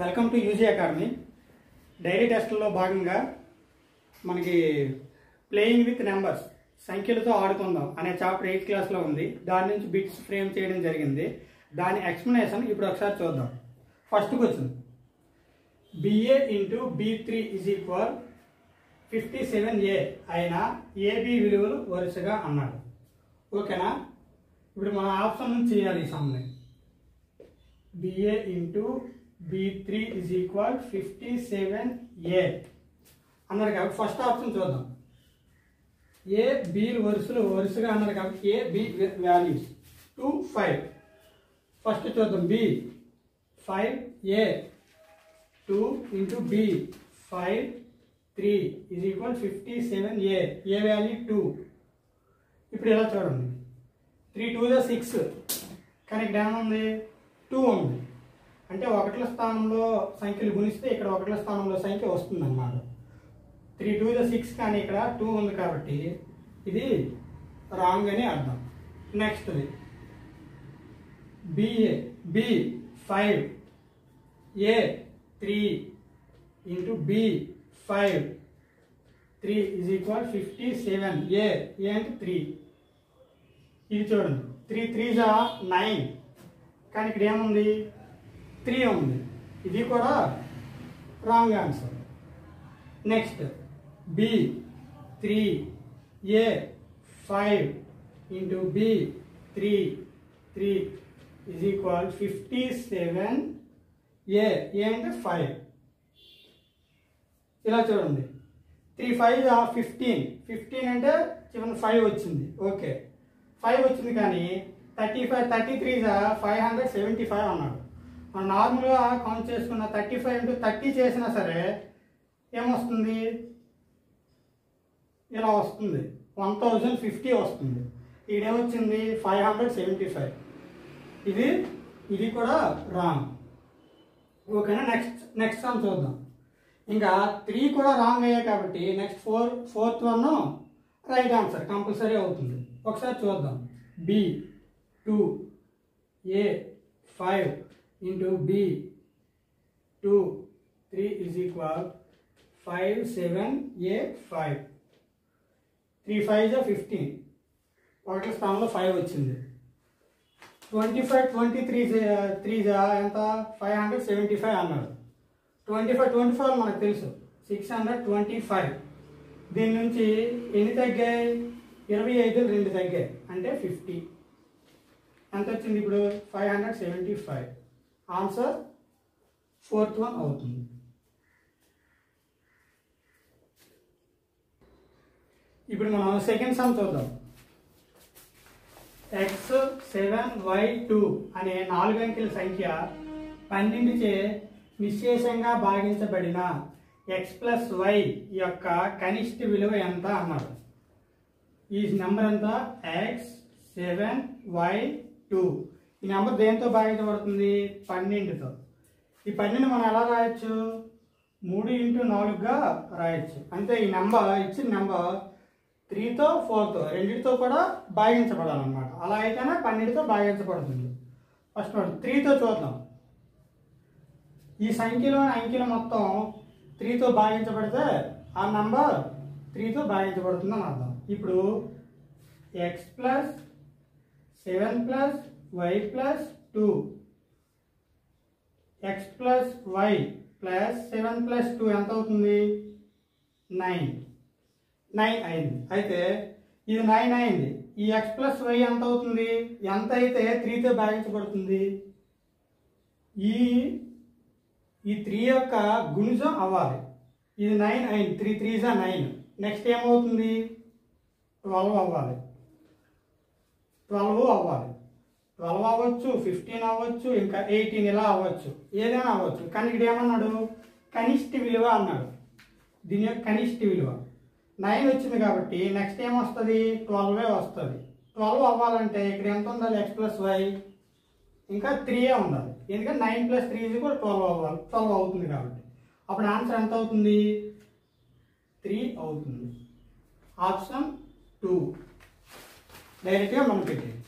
Welcome to UG academy. Daily టెస్ట్లో భాగంగా మనకి ప్లేయింగ్ విత్ నెంబర్స్ సంఖ్యలతో ఆడుకుందాం అనే చాప్టర్ 8th క్లాస్లో ఉంది. దాని నుంచి బిట్స్ ఫ్రేమ్ చేయడం జరిగింది. దాని ఎక్స్ప్లెనేషన్ ఇప్పుడు ఒకసారి చూద్దాం. First question, BA into B3 is equal 57A అయినా AB విలువలు వరుసగా అన్నాడు. ఓకేనా? ఇప్పుడు మన ఆప్షన్ నుంచి చేయాలి ఈ సమ్ని. BA into B3 is equal 57A అన్నారు కాబట్టి ఫస్ట్ ఆప్షన్ చూద్దాం. A B వరుసగా అన్నారు కాబట్టి A B వాల్యూస్ 2 5. ఫస్ట్ చూద్దాం. B 5A 2 into B 5 3 is equal 57A. A value 2. ఇప్పుడు ఎలా చూడండి, 3 2 6 కానీ ఇక్కడ ఏముంది 2 ఉంది. అంటే ఒకట్ల స్థానంలో సంఖ్యలు గుణిస్తే ఇక్కడ ఒకట్ల స్థానంలో సంఖ్య వస్తుంది అన్నమాట. 3 2 6 కానీ ఇక్కడ 2 ఉంది కాబట్టి ఇది రాంగ్ అని అర్థం. Next B 5 A 3 into B 5 3 is equal 57. A అంటే 3. ఇది చూడండి, 3 3 9 కానీ ఇక్కడ ఏముంది 3 ఉంది. ఇది కూడా wrong answer. Next B 3 A 5 into B 3 3 is equal 57. A అంటే 5. ఇలా చూడండి, 3 5 15 అంటే చివరి 5 వచ్చింది. ఓకే, 5 వచ్చింది కానీ 35 33 575 అన్నాడు. మనం నార్మల్గా కౌంట్ చేసుకున్న 35 ఇంటూ 30 చేసినా సరే ఏమొస్తుంది, ఇలా వస్తుంది, 1050 వస్తుంది. ఇదేమొచ్చింది 575. ఇది కూడా రాంగ్. ఓకేనా? నెక్స్ట్ సమ్ చూద్దాం. ఇంకా 3 కూడా రాంగ్ అయ్యాయి కాబట్టి next fourth one right answer compulsory అవుతుంది. ఒకసారి చూద్దాం. B 2 A 5 into B 2 3 is equal 5 7 A 5. 3 5 15. ఒకటి స్థానంలో 5 వచ్చింది. 25 23 ఎంత 575 అన్నాడు. 25 మనకు తెలుసు 625. దీని నుంచి ఎన్ని తగ్గాయి, 25 2 తగ్గాయి అంటే 50. ఎంత వచ్చింది ఇప్పుడు 575. ఆన్సర్ ఫోర్త్ వన్ అవుతుంది. ఇప్పుడు మనం సెకండ్ సమ్ చూద్దాం. X 7 Y 2 అనే 4 అంకెల సంఖ్య 12 చే నిశ్శేషంగా భాగించబడిన x ప్లస్ y యొక్క కనిష్ట విలువ ఎంత అన్నాడు. ఈ నెంబర్ ఎంత x 7 y 2. ఈ నెంబర్ దేంతో భాగించబడుతుంది, 12తో. ఈ 12 మనం ఎలా రాయొచ్చు, 3 × 4గా రాయొచ్చు. అంటే ఈ నెంబర్ ఇచ్చిన నెంబర్ 3తో 4తో రెండింటితో కూడా భాగించబడాలన్నమాట. అలా అయితేనే 12తో భాగించబడుతుంది. ఫస్ట్ 3తో చూద్దాం. ఈ సంఖ్యలోని అంకెలు మొత్తం 3తో భాగించబడితే ఆ నంబర్ 3తో భాగించబడుతుంది అని అర్థం. ఇప్పుడు x plus 7 plus y plus 2 x plus y plus 7 plus 2 ఎంత అవుతుంది, 9 అయింది. అయితే ఇది 9 అయింది. ఈ x ప్లస్ y ఎంత అవుతుంది, ఎంత అయితే 3తో భాగించబడుతుంది. ఈ 3 యొక్క గుణిజం అవ్వాలి. ఇది 9 అయింది. 3 3 9. నెక్స్ట్ ఏమవుతుంది, 12 అవ్వాలి. 12 అవ్వచ్చు, 15 అవ్వచ్చు, ఇంకా 18 ఇలా అవ్వచ్చు, ఏదైనా అవ్వచ్చు. కానీ ఇక్కడ ఏమన్నాడు, కనిష్ట విలువ అన్నాడు. దీని యొక్క కనిష్ట విలువ 9 వచ్చింది కాబట్టి నెక్స్ట్ ఏమొస్తుంది, 12 వస్తుంది. 12 అవ్వాలంటే ఇక్కడ ఎంత ఉండాలి, x ప్లస్ y ఇంకా 3 ఉండాలి. ఎందుకంటే 9 + 3 కూడా 12 అవ్వాలి. 12 అవుతుంది కాబట్టి అప్పుడు ఆన్సర్ ఎంత అవుతుంది, 3 అవుతుంది. ఆప్షన్ 2 డైరెక్ట్గా మనం పెట్టేది.